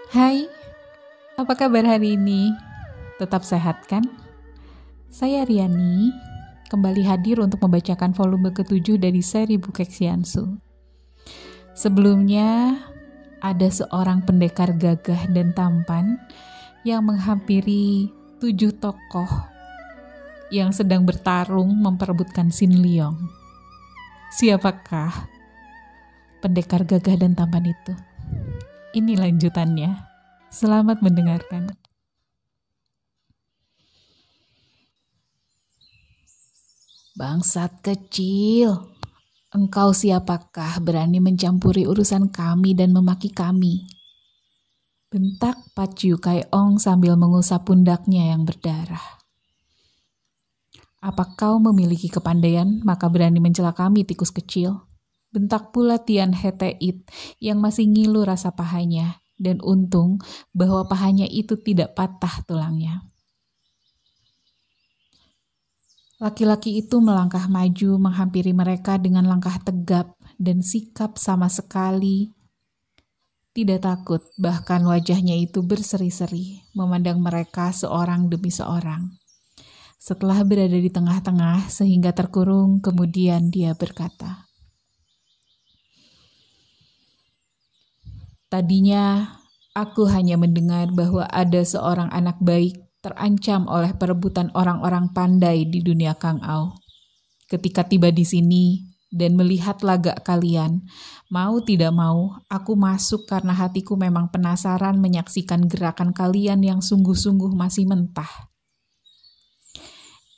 Hai, apa kabar hari ini? Tetap sehat kan? Saya Riani, kembali hadir untuk membacakan volume ke-7 dari seri buku Xianxu. Sebelumnya, ada seorang pendekar gagah dan tampan yang menghampiri 7 tokoh yang sedang bertarung memperebutkan Xin Liong. Siapakah pendekar gagah dan tampan itu? Ini lanjutannya. Selamat mendengarkan. Bangsat kecil, engkau siapakah berani mencampuri urusan kami dan memaki kami? Bentak Pat Yu Kai Ong sambil mengusap pundaknya yang berdarah. Apa kau memiliki kepandaian maka berani mencela kami, tikus kecil? Bentak pula Tian Heteit yang masih ngilu rasa pahanya, dan untung bahwa pahanya itu tidak patah tulangnya. Laki-laki itu melangkah maju menghampiri mereka dengan langkah tegap dan sikap sama sekali tidak takut, bahkan wajahnya itu berseri-seri memandang mereka seorang demi seorang. Setelah berada di tengah-tengah sehingga terkurung, kemudian dia berkata, "Tadinya aku hanya mendengar bahwa ada seorang anak baik terancam oleh perebutan orang-orang pandai di dunia Kang'ao. Ketika tiba di sini dan melihat lagak kalian, mau tidak mau aku masuk karena hatiku memang penasaran menyaksikan gerakan kalian yang sungguh-sungguh masih mentah.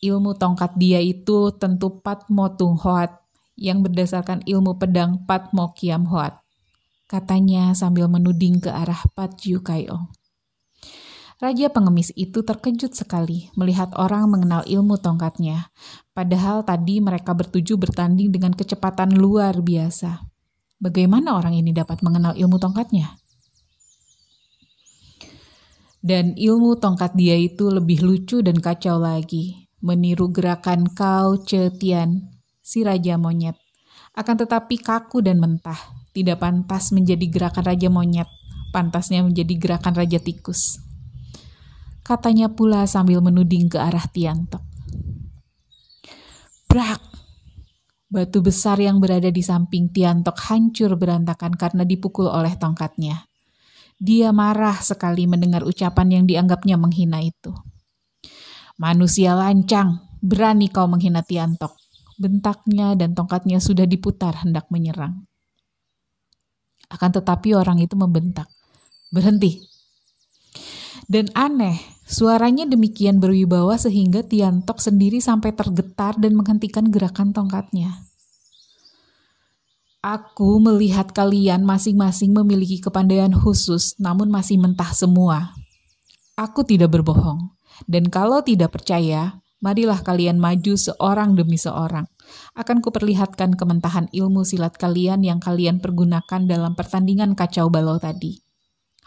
Ilmu tongkat dia itu tentu Pat Mo Tung Hoat yang berdasarkan ilmu pedang Pat Mo Kiam Hoat," katanya sambil menuding ke arah Pat Yu Kai Ong. Raja pengemis itu terkejut sekali melihat orang mengenal ilmu tongkatnya, padahal tadi mereka bertuju bertanding dengan kecepatan luar biasa. Bagaimana orang ini dapat mengenal ilmu tongkatnya? Dan ilmu tongkat dia itu lebih lucu dan kacau lagi, meniru gerakan Cao Ce Tian, si Raja Monyet. Akan tetapi kaku dan mentah, tidak pantas menjadi gerakan Raja Monyet, pantasnya menjadi gerakan Raja Tikus, katanya pula sambil menuding ke arah Tiantok. Brak! Batu besar yang berada di samping Tiantok hancur berantakan karena dipukul oleh tongkatnya. Dia marah sekali mendengar ucapan yang dianggapnya menghina itu. "Manusia lancang, berani kau menghina Tiantok," bentaknya, dan tongkatnya sudah diputar hendak menyerang. Akan tetapi orang itu membentak, "Berhenti!" Dan aneh, suaranya demikian berwibawa sehingga Tiantok sendiri sampai tergetar dan menghentikan gerakan tongkatnya. "Aku melihat kalian masing-masing memiliki kepandaian khusus, namun masih mentah semua. Aku tidak berbohong, dan kalau tidak percaya, marilah kalian maju seorang demi seorang. Akan kuperlihatkan kementahan ilmu silat kalian yang kalian pergunakan dalam pertandingan kacau balau tadi.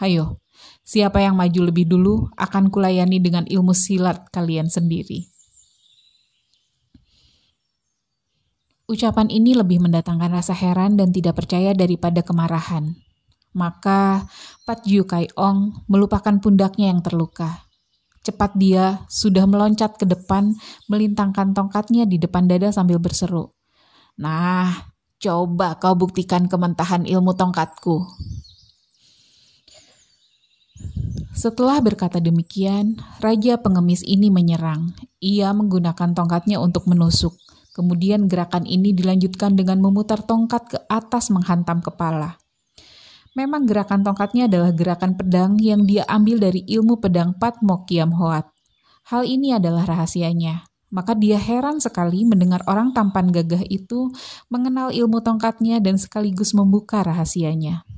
Hayo, siapa yang maju lebih dulu akan kulayani dengan ilmu silat kalian sendiri." Ucapan ini lebih mendatangkan rasa heran dan tidak percaya daripada kemarahan. Maka Pat Yu Kai Ong melupakan pundaknya yang terluka. Cepat dia sudah meloncat ke depan, melintangkan tongkatnya di depan dada sambil berseru, "Nah, coba kau buktikan kementahan ilmu tongkatku." Setelah berkata demikian, Raja pengemis ini menyerang. Ia menggunakan tongkatnya untuk menusuk. Kemudian gerakan ini dilanjutkan dengan memutar tongkat ke atas menghantam kepala. Memang gerakan tongkatnya adalah gerakan pedang yang dia ambil dari ilmu pedang Pat Mo Kiam Hoat. Hal ini adalah rahasianya. Maka dia heran sekali mendengar orang tampan gagah itu mengenal ilmu tongkatnya dan sekaligus membuka rahasianya.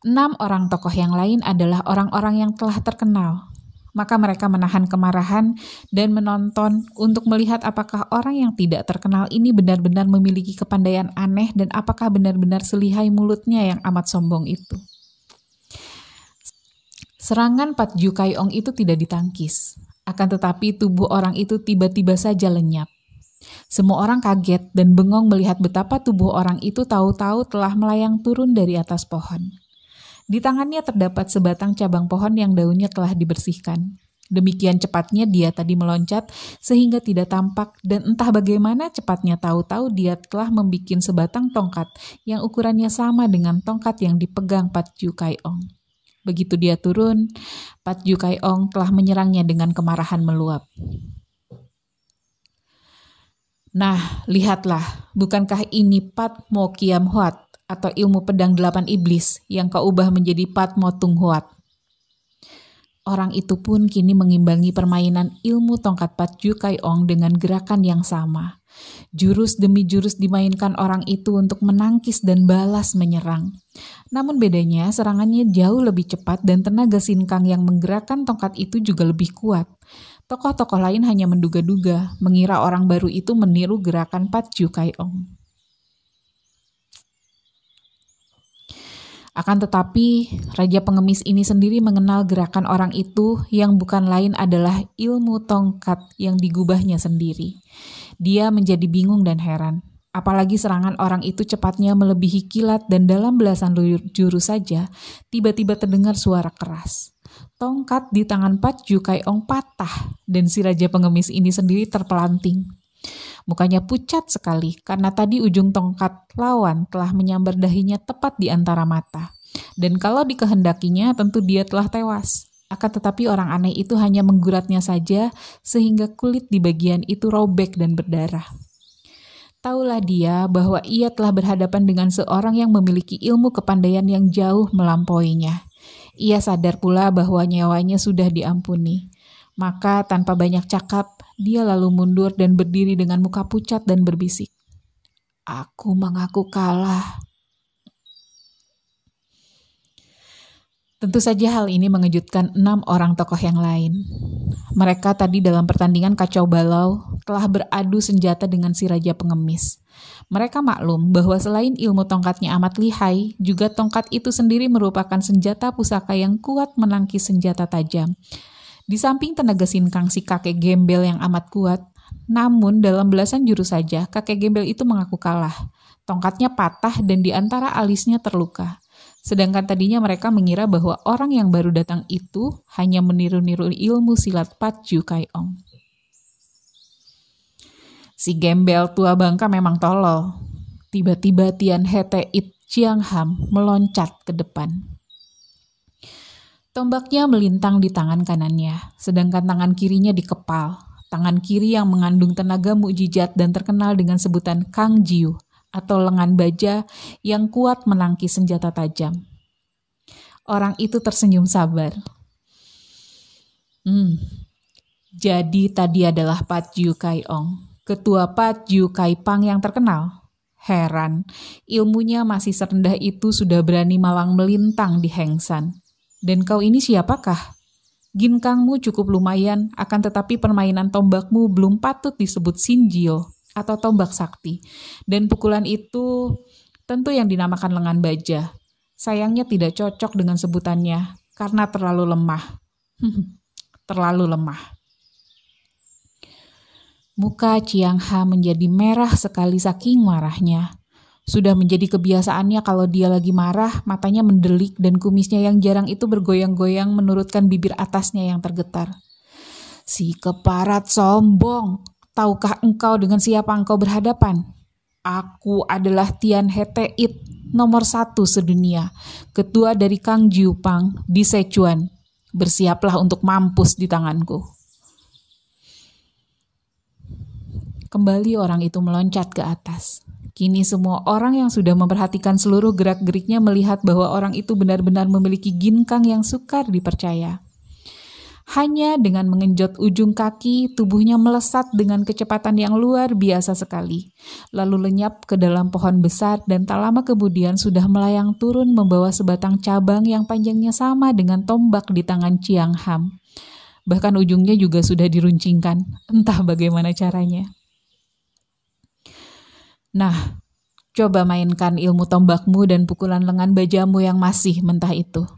6 orang tokoh yang lain adalah orang-orang yang telah terkenal. Maka mereka menahan kemarahan dan menonton untuk melihat apakah orang yang tidak terkenal ini benar-benar memiliki kepandaian aneh dan apakah benar-benar selihai mulutnya yang amat sombong itu. Serangan Pat Yu Kai Ong itu tidak ditangkis. Akan tetapi tubuh orang itu tiba-tiba saja lenyap. Semua orang kaget dan bengong melihat betapa tubuh orang itu tahu-tahu telah melayang turun dari atas pohon. Di tangannya terdapat sebatang cabang pohon yang daunnya telah dibersihkan. Demikian cepatnya dia tadi meloncat sehingga tidak tampak, dan entah bagaimana cepatnya tahu-tahu dia telah membuat sebatang tongkat yang ukurannya sama dengan tongkat yang dipegang Pat Ju Kai Ong. Begitu dia turun, Pat Ju Kai Ong telah menyerangnya dengan kemarahan meluap. Nah, lihatlah, bukankah ini Pat Mo Kiam Hoat atau ilmu pedang 8 iblis yang kau ubah menjadi Pat Mo Tung Hoat? Orang itu pun kini mengimbangi permainan ilmu tongkat Pat Ju Kai Ong dengan gerakan yang sama. Jurus demi jurus dimainkan orang itu untuk menangkis dan balas menyerang. Namun bedanya serangannya jauh lebih cepat dan tenaga sinkang yang menggerakkan tongkat itu juga lebih kuat. Tokoh-tokoh lain hanya menduga-duga, mengira orang baru itu meniru gerakan Pat Ju Kai Ong. Akan tetapi, Raja Pengemis ini sendiri mengenal gerakan orang itu yang bukan lain adalah ilmu tongkat yang digubahnya sendiri. Dia menjadi bingung dan heran. Apalagi serangan orang itu cepatnya melebihi kilat dan dalam belasan jurus saja, tiba-tiba terdengar suara keras. Tongkat di tangan Pat Ju Kai Ong patah dan si Raja Pengemis ini sendiri terpelanting. Mukanya pucat sekali karena tadi ujung tongkat lawan telah menyambar dahinya tepat di antara mata. Dan kalau dikehendakinya tentu dia telah tewas. Akan tetapi orang aneh itu hanya mengguratnya saja sehingga kulit di bagian itu robek dan berdarah. Taulah dia bahwa ia telah berhadapan dengan seorang yang memiliki ilmu kepandaian yang jauh melampauinya. Ia sadar pula bahwa nyawanya sudah diampuni. Maka tanpa banyak cakap, dia lalu mundur dan berdiri dengan muka pucat dan berbisik. Aku mengaku kalah. Tentu saja hal ini mengejutkan 6 orang tokoh yang lain. Mereka tadi dalam pertandingan kacau balau telah beradu senjata dengan si Raja Pengemis. Mereka maklum bahwa selain ilmu tongkatnya amat lihai, juga tongkat itu sendiri merupakan senjata pusaka yang kuat menangkis senjata tajam. Di samping tenaga sinkang si kakek gembel yang amat kuat, namun dalam belasan jurus saja kakek gembel itu mengaku kalah. Tongkatnya patah dan di antara alisnya terluka. Sedangkan tadinya mereka mengira bahwa orang yang baru datang itu hanya meniru-niru ilmu silat Pat Ju Kai Ong. Si gembel tua bangka memang tolol. Tiba-tiba Tian Hete It Chiang Ham meloncat ke depan. Tombaknya melintang di tangan kanannya, sedangkan tangan kirinya dikepal. Tangan kiri yang mengandung tenaga mukjizat dan terkenal dengan sebutan Kang Jiu atau lengan baja yang kuat menangkis senjata tajam. Orang itu tersenyum sabar. Jadi tadi adalah Pat Ju Kai Ong, ketua Pat Ju Kai Pang yang terkenal. Heran, ilmunya masih serendah itu sudah berani malang melintang di Heng San. Dan kau ini siapakah? Ginkangmu cukup lumayan, akan tetapi permainan tombakmu belum patut disebut Shinjio atau tombak sakti. Dan pukulan itu tentu yang dinamakan lengan baja. Sayangnya tidak cocok dengan sebutannya, karena terlalu lemah. Terlalu lemah. Muka Chiang Ha menjadi merah sekali saking marahnya. Sudah menjadi kebiasaannya kalau dia lagi marah, matanya mendelik dan kumisnya yang jarang itu bergoyang-goyang menurutkan bibir atasnya yang tergetar. Si keparat sombong, tahukah engkau dengan siapa engkau berhadapan? Aku adalah Tian Hete It, nomor 1 sedunia, ketua dari Kang Jiu Pang di Sichuan. Bersiaplah untuk mampus di tanganku. Kembali orang itu meloncat ke atas. Kini semua orang yang sudah memperhatikan seluruh gerak-geriknya melihat bahwa orang itu benar-benar memiliki ginkang yang sukar dipercaya. Hanya dengan mengenjot ujung kaki, tubuhnya melesat dengan kecepatan yang luar biasa sekali. Lalu lenyap ke dalam pohon besar dan tak lama kemudian sudah melayang turun membawa sebatang cabang yang panjangnya sama dengan tombak di tangan Chiang Ham. Bahkan ujungnya juga sudah diruncingkan, entah bagaimana caranya. Nah, coba mainkan ilmu tombakmu dan pukulan lengan bajamu yang masih mentah itu,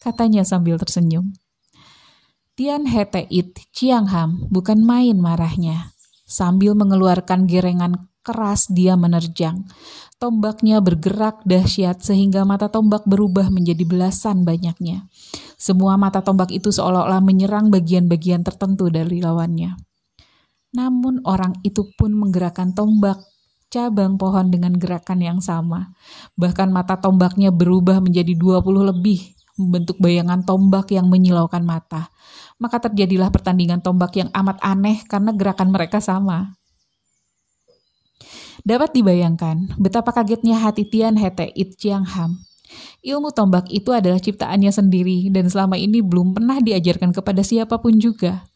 katanya sambil tersenyum. Tian Hete It Chiang Ham bukan main marahnya. Sambil mengeluarkan gerengan keras dia menerjang. Tombaknya bergerak dahsyat sehingga mata tombak berubah menjadi belasan banyaknya. Semua mata tombak itu seolah-olah menyerang bagian-bagian tertentu dari lawannya. Namun orang itu pun menggerakkan tombak cabang pohon dengan gerakan yang sama. Bahkan mata tombaknya berubah menjadi 20 lebih, membentuk bayangan tombak yang menyilaukan mata. Maka terjadilah pertandingan tombak yang amat aneh karena gerakan mereka sama. Dapat dibayangkan betapa kagetnya hati Tian Hete It Chiang Ham. Ilmu tombak itu adalah ciptaannya sendiri dan selama ini belum pernah diajarkan kepada siapapun juga.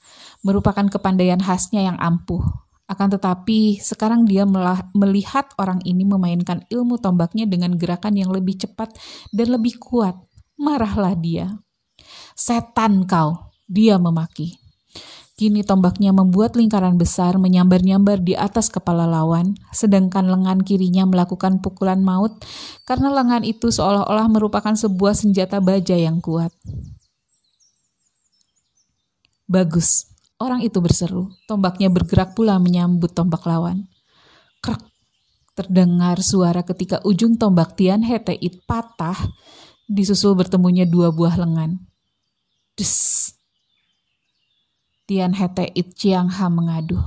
Merupakan kepandaian khasnya yang ampuh. Akan tetapi sekarang dia melihat orang ini memainkan ilmu tombaknya dengan gerakan yang lebih cepat dan lebih kuat. Marahlah dia. "Setan kau!" dia memaki. Kini tombaknya membuat lingkaran besar menyambar-nyambar di atas kepala lawan, sedangkan lengan kirinya melakukan pukulan maut karena lengan itu seolah-olah merupakan sebuah senjata baja yang kuat. "Bagus," orang itu berseru. Tombaknya bergerak pula menyambut tombak lawan. Krek! Terdengar suara ketika ujung tombak Tian Hete It patah, disusul bertemunya dua buah lengan. Des! Tian Hete It Chiang Ham mengaduh.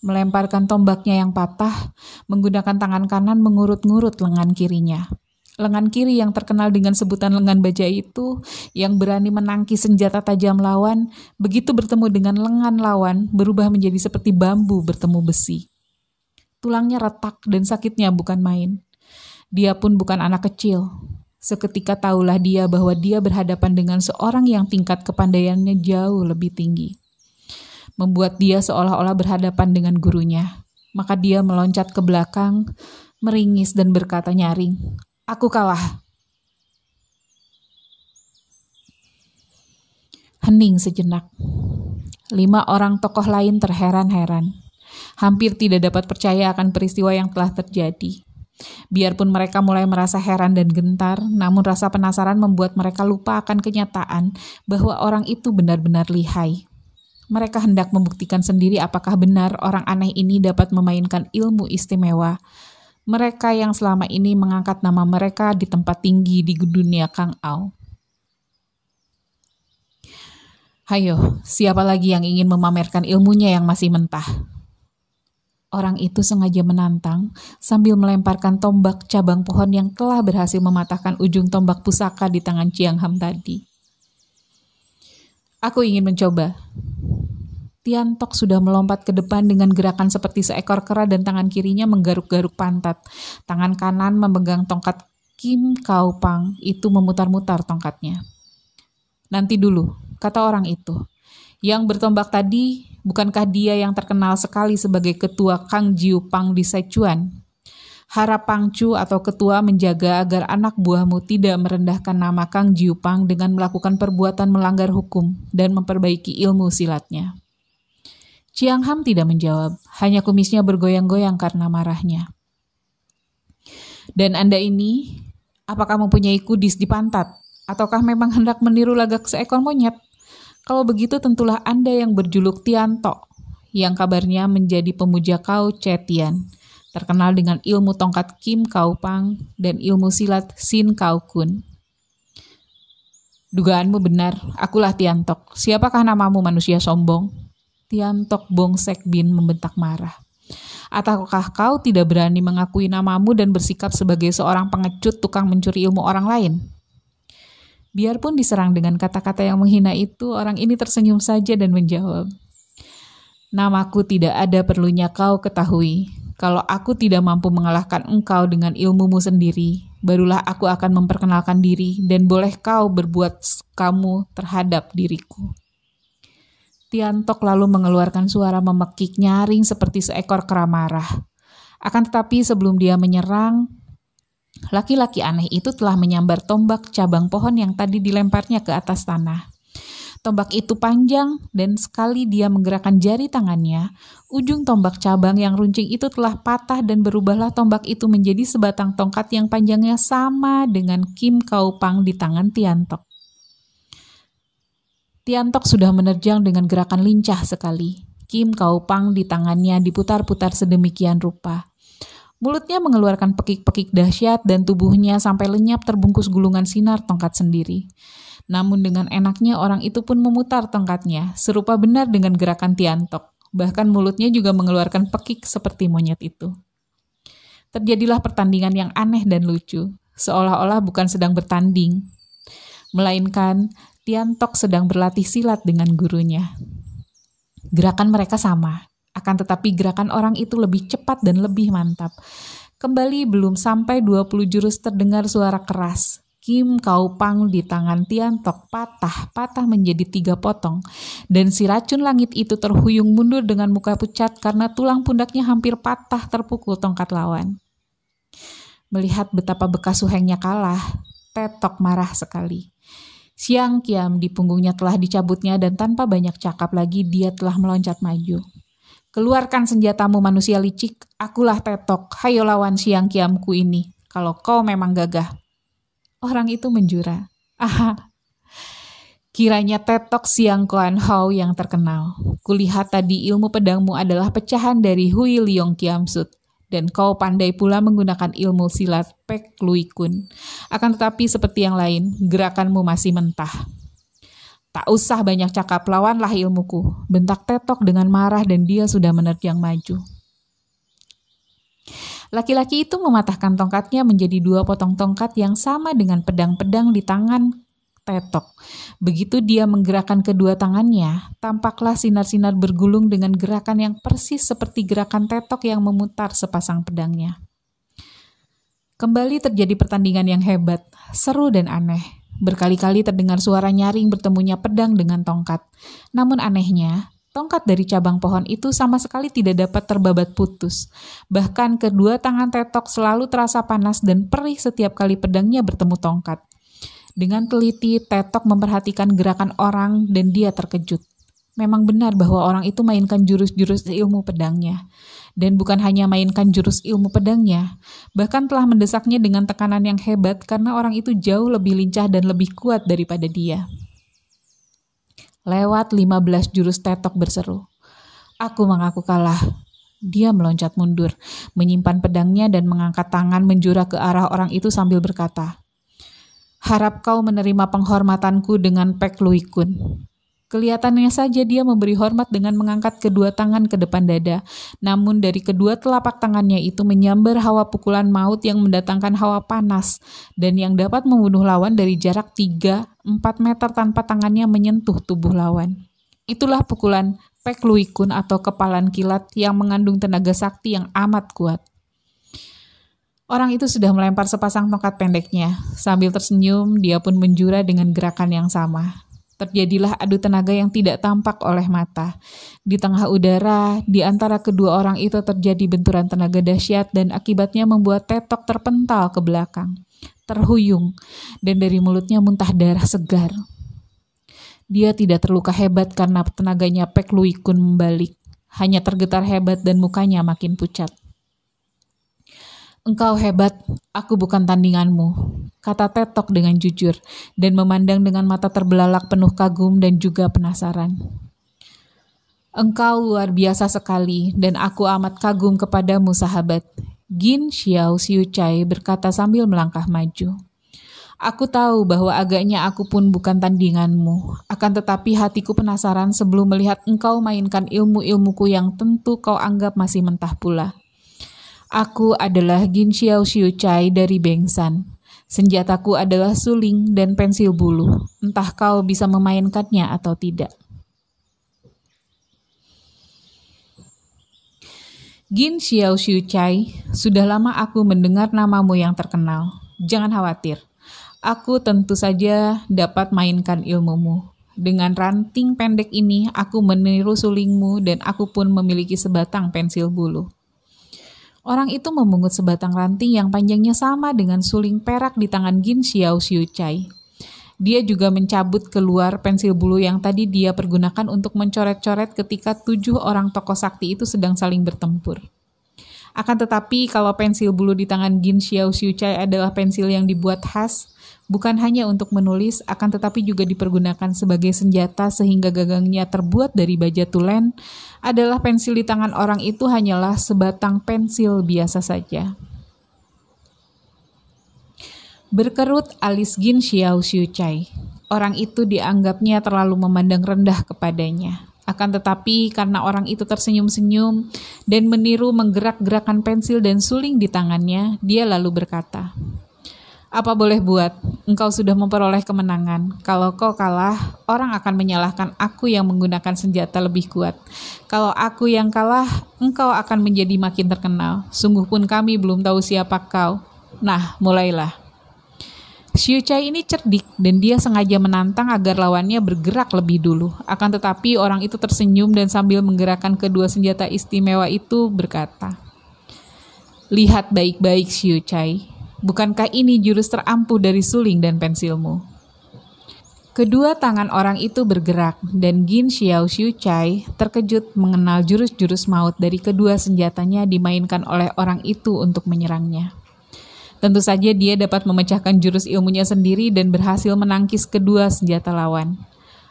Melemparkan tombaknya yang patah, menggunakan tangan kanan mengurut-ngurut lengan kirinya. Lengan kiri yang terkenal dengan sebutan lengan baja itu, yang berani menangkis senjata tajam lawan, begitu bertemu dengan lengan lawan, berubah menjadi seperti bambu bertemu besi. Tulangnya retak dan sakitnya bukan main. Dia pun bukan anak kecil. Seketika tahulah dia bahwa dia berhadapan dengan seorang yang tingkat kepandaiannya jauh lebih tinggi. Membuat dia seolah-olah berhadapan dengan gurunya. Maka dia meloncat ke belakang, meringis dan berkata nyaring, "Aku kalah." Hening sejenak. 5 orang tokoh lain terheran-heran. Hampir tidak dapat percaya akan peristiwa yang telah terjadi. Biarpun mereka mulai merasa heran dan gentar, namun rasa penasaran membuat mereka lupa akan kenyataan bahwa orang itu benar-benar lihai. Mereka hendak membuktikan sendiri apakah benar orang aneh ini dapat memainkan ilmu istimewa. Mereka yang selama ini mengangkat nama mereka di tempat tinggi di dunia Kang Au. Hayo, siapa lagi yang ingin memamerkan ilmunya yang masih mentah? Orang itu sengaja menantang sambil melemparkan tombak cabang pohon yang telah berhasil mematahkan ujung tombak pusaka di tangan Chiang Ham tadi. "Aku ingin mencoba." Tian Tok sudah melompat ke depan dengan gerakan seperti seekor kera dan tangan kirinya menggaruk-garuk pantat. Tangan kanan memegang tongkat Kim Kau Pang itu memutar-mutar tongkatnya. "Nanti dulu," kata orang itu. "Yang bertombak tadi, bukankah dia yang terkenal sekali sebagai ketua Kang Jiu Pang di Sichuan? Harap Pangcu atau ketua menjaga agar anak buahmu tidak merendahkan nama Kang Jiu Pang dengan melakukan perbuatan melanggar hukum dan memperbaiki ilmu silatnya." Chiang Ham tidak menjawab, hanya kumisnya bergoyang-goyang karena marahnya. "Dan Anda ini, apakah mempunyai kudis di pantat? Ataukah memang hendak meniru lagak seekor monyet? Kalau begitu tentulah Anda yang berjuluk Tian Tok, yang kabarnya menjadi pemuja Kau Che Tian, terkenal dengan ilmu tongkat Kim Kau Pang dan ilmu silat Sin Kau Kun." "Dugaanmu benar, akulah Tian Tok. Siapakah namamu, manusia sombong?" Tian Tok Bong Sek Bin membentak marah. "Ataukah kau tidak berani mengakui namamu dan bersikap sebagai seorang pengecut tukang mencuri ilmu orang lain?" Biarpun diserang dengan kata-kata yang menghina itu, orang ini tersenyum saja dan menjawab, "Namaku tidak ada perlunya kau ketahui. Kalau aku tidak mampu mengalahkan engkau dengan ilmumu sendiri, barulah aku akan memperkenalkan diri dan boleh kau berbuat kamu terhadap diriku." Tian Tok lalu mengeluarkan suara memekik nyaring seperti seekor kera marah. Akan tetapi sebelum dia menyerang, laki-laki aneh itu telah menyambar tombak cabang pohon yang tadi dilemparnya ke atas tanah. Tombak itu panjang dan sekali dia menggerakkan jari tangannya, ujung tombak cabang yang runcing itu telah patah dan berubahlah tombak itu menjadi sebatang tongkat yang panjangnya sama dengan Kim Kau Pang di tangan Tian Tok. Tian Tok sudah menerjang dengan gerakan lincah sekali. Kim Kau Pang di tangannya diputar-putar sedemikian rupa. Mulutnya mengeluarkan pekik-pekik dahsyat dan tubuhnya sampai lenyap terbungkus gulungan sinar tongkat sendiri. Namun dengan enaknya orang itu pun memutar tongkatnya, serupa benar dengan gerakan Tiantok. Bahkan mulutnya juga mengeluarkan pekik seperti monyet itu. Terjadilah pertandingan yang aneh dan lucu, seolah-olah bukan sedang bertanding, melainkan Tiantok sedang berlatih silat dengan gurunya. Gerakan mereka sama, akan tetapi gerakan orang itu lebih cepat dan lebih mantap. Kembali belum sampai 20 jurus terdengar suara keras. Kim Kau Pang di tangan Tiantok patah menjadi 3 potong, dan si racun langit itu terhuyung mundur dengan muka pucat karena tulang pundaknya hampir patah terpukul tongkat lawan. Melihat betapa bekas suhengnya kalah, Tetok marah sekali. Siang Kiam di punggungnya telah dicabutnya dan tanpa banyak cakap lagi dia telah meloncat maju. Keluarkan senjatamu manusia licik, akulah Tetok, hayo lawan Siang Kiamku ini, kalau kau memang gagah. Orang itu menjura. Aha, kiranya Tetok Siang Kuan Hao yang terkenal. Kulihat tadi ilmu pedangmu adalah pecahan dari Hui Liong Kiamsut, dan kau pandai pula menggunakan ilmu silat Pek Lui Kun. Akan tetapi seperti yang lain, gerakanmu masih mentah. Tak usah banyak cakap, lawanlah ilmuku, bentak Tetok dengan marah dan dia sudah menerjang maju. Laki-laki itu mematahkan tongkatnya menjadi 2 potong tongkat yang sama dengan pedang-pedang di tangan Tetok. Begitu dia menggerakkan kedua tangannya, tampaklah sinar-sinar bergulung dengan gerakan yang persis seperti gerakan Tetok yang memutar sepasang pedangnya. Kembali terjadi pertandingan yang hebat, seru dan aneh. Berkali-kali terdengar suara nyaring bertemunya pedang dengan tongkat. Namun anehnya, tongkat dari cabang pohon itu sama sekali tidak dapat terbabat putus. Bahkan kedua tangan Tetok selalu terasa panas dan perih setiap kali pedangnya bertemu tongkat. Dengan teliti, Tetok memperhatikan gerakan orang dan dia terkejut. Memang benar bahwa orang itu mainkan jurus-jurus ilmu pedangnya. Dan bukan hanya mainkan jurus ilmu pedangnya, bahkan telah mendesaknya dengan tekanan yang hebat karena orang itu jauh lebih lincah dan lebih kuat daripada dia. Lewat 15 jurus Tetok berseru, "Aku mengaku kalah." Dia meloncat mundur, menyimpan pedangnya dan mengangkat tangan menjura ke arah orang itu sambil berkata, "Harap kau menerima penghormatanku dengan Pek Lui Kun." Kelihatannya saja dia memberi hormat dengan mengangkat kedua tangan ke depan dada, namun dari kedua telapak tangannya itu menyambar hawa pukulan maut yang mendatangkan hawa panas dan yang dapat membunuh lawan dari jarak 3-4 meter tanpa tangannya menyentuh tubuh lawan. Itulah pukulan Pek Lui Kun atau kepalan kilat yang mengandung tenaga sakti yang amat kuat. Orang itu sudah melempar sepasang tongkat pendeknya. Sambil tersenyum, dia pun menjura dengan gerakan yang sama. Terjadilah adu tenaga yang tidak tampak oleh mata. Di tengah udara, di antara kedua orang itu terjadi benturan tenaga dahsyat dan akibatnya membuat Tetok terpental ke belakang, terhuyung, dan dari mulutnya muntah darah segar. Dia tidak terluka hebat karena tenaganya Pek Lui Kun membalik, hanya tergetar hebat dan mukanya makin pucat. "Engkau hebat, aku bukan tandinganmu," kata Tetok dengan jujur, dan memandang dengan mata terbelalak penuh kagum dan juga penasaran. "Engkau luar biasa sekali, dan aku amat kagum kepadamu, sahabat," Gin Xiao Xiu Chai berkata sambil melangkah maju. "Aku tahu bahwa agaknya aku pun bukan tandinganmu, akan tetapi hatiku penasaran sebelum melihat engkau mainkan ilmu-ilmuku yang tentu kau anggap masih mentah pula. Aku adalah Gin Xiao Xiu Chai dari Bengsan. Senjataku adalah suling dan pensil bulu. Entah kau bisa memainkannya atau tidak." Gin Xiao Xiu Chai, sudah lama aku mendengar namamu yang terkenal. Jangan khawatir, aku tentu saja dapat mainkan ilmumu. Dengan ranting pendek ini, aku meniru sulingmu dan aku pun memiliki sebatang pensil bulu. Orang itu memungut sebatang ranting yang panjangnya sama dengan suling perak di tangan Gin Xiao Xiu Chai. Dia juga mencabut keluar pensil bulu yang tadi dia pergunakan untuk mencoret-coret ketika 7 orang tokoh sakti itu sedang saling bertempur. Akan tetapi kalau pensil bulu di tangan Gin Xiao Xiu Chai adalah pensil yang dibuat khas, Bukan hanya untuk menulis, akan tetapi juga dipergunakan sebagai senjata sehingga gagangnya terbuat dari baja tulen, adalah pensil di tangan orang itu hanyalah sebatang pensil biasa saja. Berkerut alis Gin Xiao Xiu Chai. Orang itu dianggapnya terlalu memandang rendah kepadanya. Akan tetapi karena orang itu tersenyum-senyum dan meniru menggerak-gerakan pensil dan suling di tangannya, dia lalu berkata, "Apa boleh buat, engkau sudah memperoleh kemenangan. Kalau kau kalah, orang akan menyalahkan aku yang menggunakan senjata lebih kuat. Kalau aku yang kalah, engkau akan menjadi makin terkenal. Sungguh pun kami belum tahu siapa kau. Nah, mulailah." Xiu Chai ini cerdik dan dia sengaja menantang agar lawannya bergerak lebih dulu. Akan tetapi orang itu tersenyum dan sambil menggerakkan kedua senjata istimewa itu berkata, "Lihat baik-baik Xiu Chai. Bukankah ini jurus terampuh dari suling dan pensilmu?" Kedua tangan orang itu bergerak dan Gin Xiao Xiu Chai terkejut mengenal jurus-jurus maut dari kedua senjatanya dimainkan oleh orang itu untuk menyerangnya. Tentu saja dia dapat memecahkan jurus ilmunya sendiri dan berhasil menangkis kedua senjata lawan.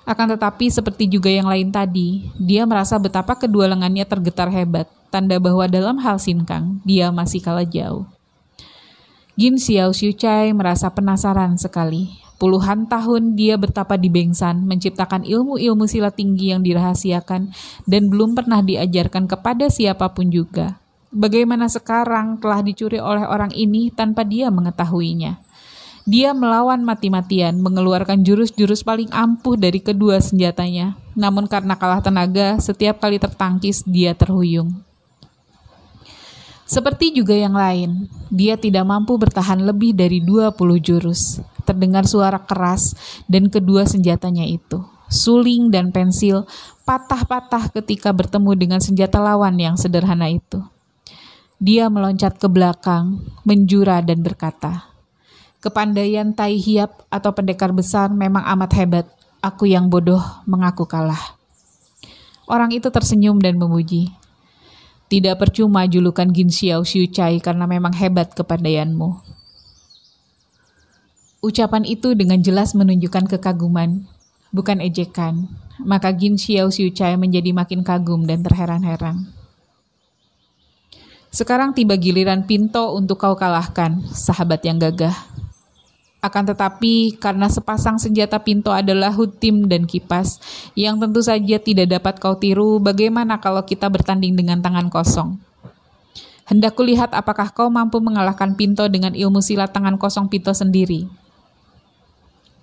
Akan tetapi seperti juga yang lain tadi, dia merasa betapa kedua lengannya tergetar hebat, tanda bahwa dalam hal sinkang, dia masih kalah jauh. Gin Xiao Xiu Chai merasa penasaran sekali. Puluhan tahun dia bertapa di Bengsan, menciptakan ilmu-ilmu silat tinggi yang dirahasiakan dan belum pernah diajarkan kepada siapapun juga. Bagaimana sekarang telah dicuri oleh orang ini tanpa dia mengetahuinya. Dia melawan mati-matian, mengeluarkan jurus-jurus paling ampuh dari kedua senjatanya. Namun karena kalah tenaga, setiap kali tertangkis dia terhuyung. Seperti juga yang lain, dia tidak mampu bertahan lebih dari 20 jurus. Terdengar suara keras dan kedua senjatanya itu, suling dan pensil, patah-patah ketika bertemu dengan senjata lawan yang sederhana itu. Dia meloncat ke belakang, menjura dan berkata, "Kepandaian Tai Hiap atau pendekar besar memang amat hebat. Aku yang bodoh mengaku kalah." Orang itu tersenyum dan memuji. "Tidak percuma julukan Gin Xiao Xiu Chai karena memang hebat kepandaianmu." Ucapan itu dengan jelas menunjukkan kekaguman, bukan ejekan. Maka Gin Xiao Xiu Chai menjadi makin kagum dan terheran-heran. "Sekarang tiba giliran Pinto untuk kau kalahkan, sahabat yang gagah. Akan tetapi, karena sepasang senjata Pinto adalah hutim dan kipas, yang tentu saja tidak dapat kau tiru, bagaimana kalau kita bertanding dengan tangan kosong? Hendak kulihat apakah kau mampu mengalahkan Pinto dengan ilmu silat tangan kosong Pinto sendiri."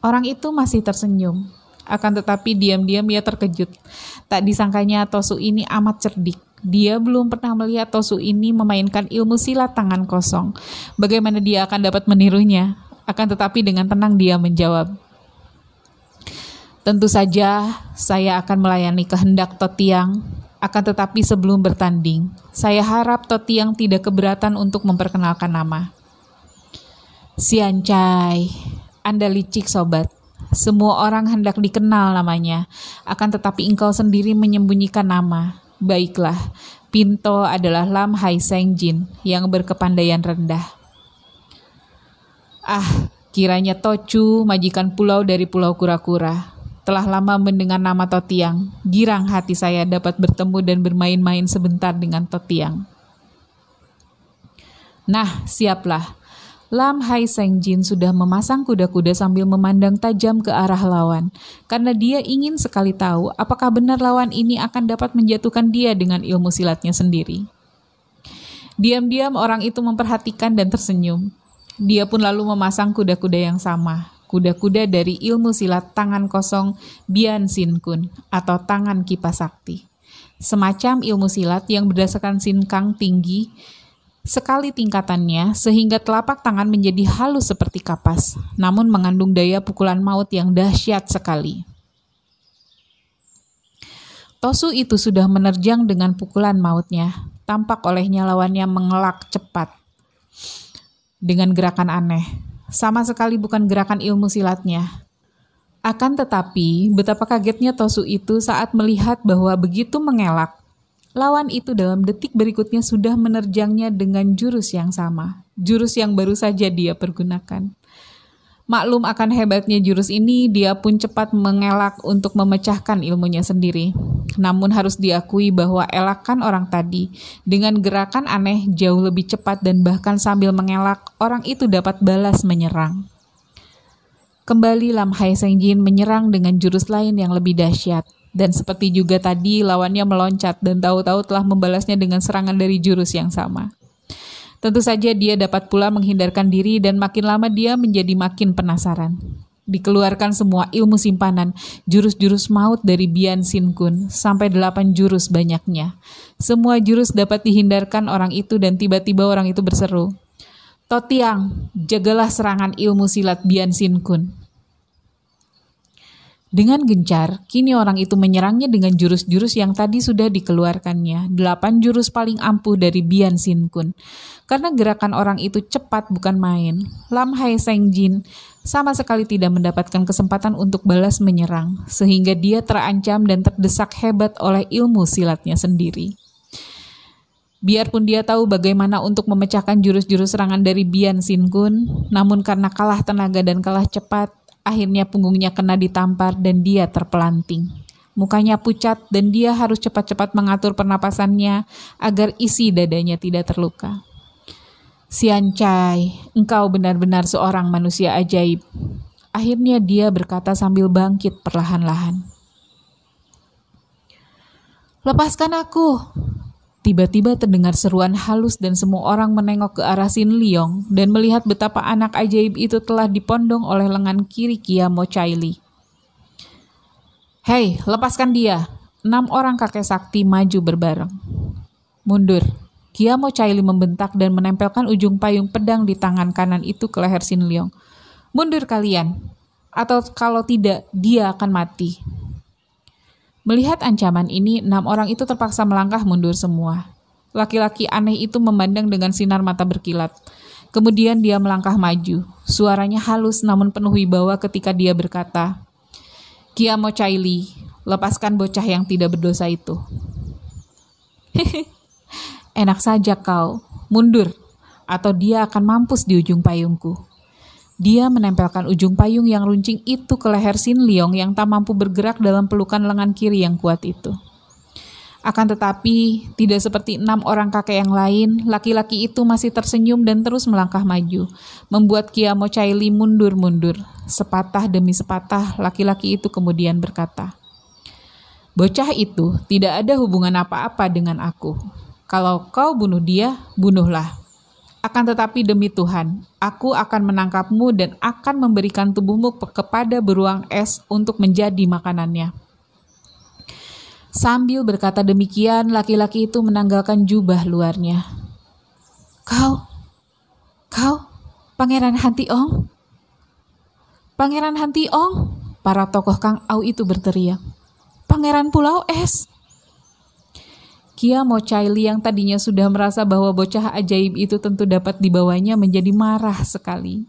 Orang itu masih tersenyum. Akan tetapi diam-diam ia terkejut. Tak disangkanya Tosu ini amat cerdik. Dia belum pernah melihat Tosu ini memainkan ilmu silat tangan kosong. Bagaimana dia akan dapat menirunya? Akan tetapi dengan tenang dia menjawab, "Tentu saja saya akan melayani kehendak Totiang. Akan tetapi sebelum bertanding, saya harap Totiang tidak keberatan untuk memperkenalkan nama." "Xian Chai, Anda licik sobat. Semua orang hendak dikenal namanya. Akan tetapi engkau sendiri menyembunyikan nama. Baiklah, Pinto adalah Lam Hai Seng Jin yang berkepandaian rendah." "Ah, kiranya Tochu, majikan pulau dari Pulau Kura-Kura. Telah lama mendengar nama Totiang. Girang hati saya dapat bertemu dan bermain-main sebentar dengan Totiang." Nah, siaplah. Lam Hai Seng Jin sudah memasang kuda-kuda sambil memandang tajam ke arah lawan, karena dia ingin sekali tahu apakah benar lawan ini akan dapat menjatuhkan dia dengan ilmu silatnya sendiri. Diam-diam orang itu memperhatikan dan tersenyum. Dia pun lalu memasang kuda-kuda yang sama, kuda-kuda dari ilmu silat tangan kosong Bian Sin Kun atau tangan kipas sakti. Semacam ilmu silat yang berdasarkan sinkang tinggi sekali tingkatannya sehingga telapak tangan menjadi halus seperti kapas, namun mengandung daya pukulan maut yang dahsyat sekali. Tosu itu sudah menerjang dengan pukulan mautnya. Tampak olehnya lawannya mengelak cepat dengan gerakan aneh. Sama sekali bukan gerakan ilmu silatnya. Akan tetapi, betapa kagetnya Tosu itu saat melihat bahwa begitu mengelak, lawan itu dalam detik berikutnya sudah menerjangnya dengan jurus yang sama, jurus yang baru saja dia pergunakan. Maklum akan hebatnya jurus ini, dia pun cepat mengelak untuk memecahkan ilmunya sendiri. Namun harus diakui bahwa elakan orang tadi dengan gerakan aneh jauh lebih cepat dan bahkan sambil mengelak, orang itu dapat balas menyerang. Kembali Lam Hai Seng Jin menyerang dengan jurus lain yang lebih dahsyat. Dan seperti juga tadi, lawannya meloncat dan tahu-tahu telah membalasnya dengan serangan dari jurus yang sama. Tentu saja dia dapat pula menghindarkan diri dan makin lama dia menjadi makin penasaran. Dikeluarkan semua ilmu simpanan, jurus-jurus maut dari Bian Sin Kun, sampai 8 jurus banyaknya. Semua jurus dapat dihindarkan orang itu dan tiba-tiba orang itu berseru, "Totiang, jagalah serangan ilmu silat Bian Sin Kun." Dengan gencar, kini orang itu menyerangnya dengan jurus-jurus yang tadi sudah dikeluarkannya, 8 jurus paling ampuh dari Bian Sin Kun. Karena gerakan orang itu cepat bukan main, Lam Hai Seng Jin sama sekali tidak mendapatkan kesempatan untuk balas menyerang, sehingga dia terancam dan terdesak hebat oleh ilmu silatnya sendiri. Biarpun dia tahu bagaimana untuk memecahkan jurus-jurus serangan dari Bian Sin Kun, namun karena kalah tenaga dan kalah cepat, akhirnya punggungnya kena ditampar dan dia terpelanting. Mukanya pucat dan dia harus cepat-cepat mengatur pernapasannya agar isi dadanya tidak terluka. "Sian Chai, engkau benar-benar seorang manusia ajaib." Akhirnya dia berkata sambil bangkit perlahan-lahan. "Lepaskan aku." Tiba-tiba terdengar seruan halus dan semua orang menengok ke arah Sin Leong dan melihat betapa anak ajaib itu telah dipondong oleh lengan kiri Kia Mo Chai Li. "Hei, lepaskan dia!" 6 orang kakek sakti maju berbareng. "Mundur!" Kia Mo Chai Li membentak dan menempelkan ujung payung pedang di tangan kanan itu ke leher Sin Leong. "Mundur kalian! Atau kalau tidak, dia akan mati." Melihat ancaman ini, 6 orang itu terpaksa melangkah mundur semua. Laki-laki aneh itu memandang dengan sinar mata berkilat. Kemudian dia melangkah maju. Suaranya halus namun penuh wibawa ketika dia berkata, "Kia Mo Chai Li, lepaskan bocah yang tidak berdosa itu." "Enak saja kau, mundur, atau dia akan mampus di ujung payungku." Dia menempelkan ujung payung yang runcing itu ke leher Sin Leong yang tak mampu bergerak dalam pelukan lengan kiri yang kuat itu. Akan tetapi, tidak seperti 6 orang kakek yang lain, laki-laki itu masih tersenyum dan terus melangkah maju, membuat Kia Mo Chai Li mundur-mundur. Sepatah demi sepatah, laki-laki itu kemudian berkata, "Bocah itu tidak ada hubungan apa-apa dengan aku. Kalau kau bunuh dia, bunuhlah. Akan tetapi demi Tuhan, aku akan menangkapmu dan akan memberikan tubuhmu kepada beruang es untuk menjadi makanannya." Sambil berkata demikian, laki-laki itu menanggalkan jubah luarnya. Kau, Pangeran Hanti Ong? Pangeran Hanti Ong? Para tokoh Kang Au itu berteriak. Pangeran Pulau Es! Kia Mo Chai Li yang tadinya sudah merasa bahwa bocah ajaib itu tentu dapat dibawanya menjadi marah sekali.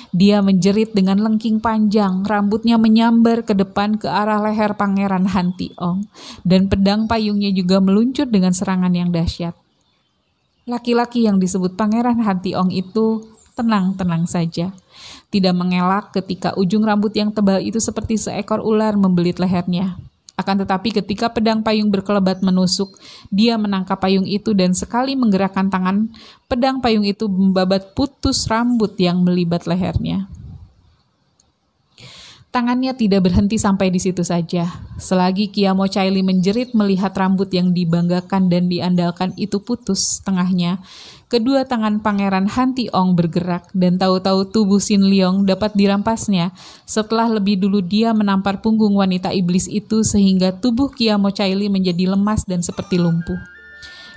Dia menjerit dengan lengking panjang, rambutnya menyambar ke depan ke arah leher Pangeran Hanti Ong, dan pedang payungnya juga meluncur dengan serangan yang dahsyat. Laki-laki yang disebut Pangeran Hanti Ong itu tenang-tenang saja, tidak mengelak ketika ujung rambut yang tebal itu seperti seekor ular membelit lehernya. Akan tetapi ketika pedang payung berkelebat menusuk, dia menangkap payung itu dan sekali menggerakkan tangan, pedang payung itu membabat putus rambut yang melibat lehernya. Tangannya tidak berhenti sampai di situ saja. Selagi Kia Mo Chai Li menjerit melihat rambut yang dibanggakan dan diandalkan itu putus setengahnya, kedua tangan Pangeran Hanti Ong bergerak dan tahu-tahu tubuh Sin Leong dapat dirampasnya setelah lebih dulu dia menampar punggung wanita iblis itu sehingga tubuh Kia Mo Chai Li menjadi lemas dan seperti lumpuh.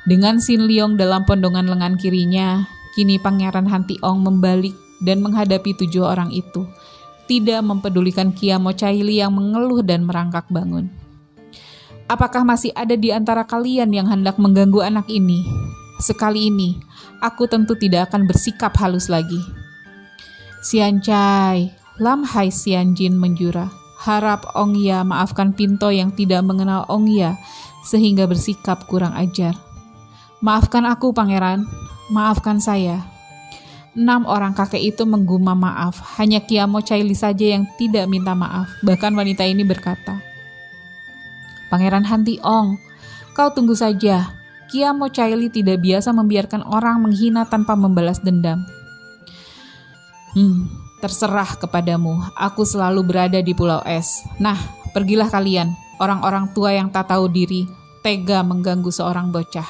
Dengan Sin Leong dalam pondongan lengan kirinya, kini Pangeran Hanti Ong membalik dan menghadapi 7 orang itu, tidak mempedulikan Kia Mo Chai Li yang mengeluh dan merangkak bangun. Apakah masih ada di antara kalian yang hendak mengganggu anak ini? Sekali ini, aku tentu tidak akan bersikap halus lagi. Sian Chai, Lam Hai Sian Jin menjura, harap Ong Ya maafkan Pinto yang tidak mengenal Ong Ya sehingga bersikap kurang ajar. Maafkan aku, Pangeran. Maafkan saya. 6 orang kakek itu menggumam maaf. Hanya Kiamo Chaili saja yang tidak minta maaf. Bahkan wanita ini berkata, "Pangeran Hantiong, kau tunggu saja. Kiamo Chaili tidak biasa membiarkan orang menghina tanpa membalas dendam." Terserah kepadamu. Aku selalu berada di Pulau Es. Nah, pergilah kalian, orang-orang tua yang tak tahu diri, tega mengganggu seorang bocah.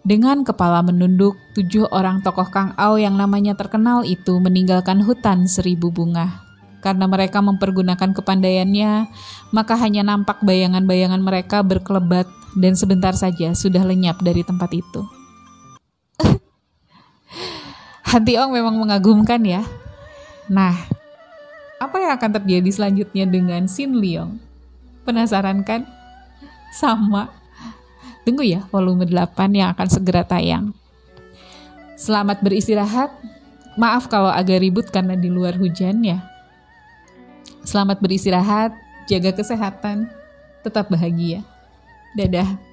Dengan kepala menunduk, 7 orang tokoh Kang Ao yang namanya terkenal itu meninggalkan hutan 1000 bunga. Karena mereka mempergunakan kepandaiannya, maka hanya nampak bayangan-bayangan mereka berkelebat dan sebentar saja sudah lenyap dari tempat itu. Hantiong memang mengagumkan ya. Nah, apa yang akan terjadi selanjutnya dengan Sin Leong? Penasaran kan? Sama. Tunggu ya volume 8 yang akan segera tayang. Selamat beristirahat. Maaf kalau agak ribut karena di luar hujan ya. Selamat beristirahat, jaga kesehatan, tetap bahagia. Dadah.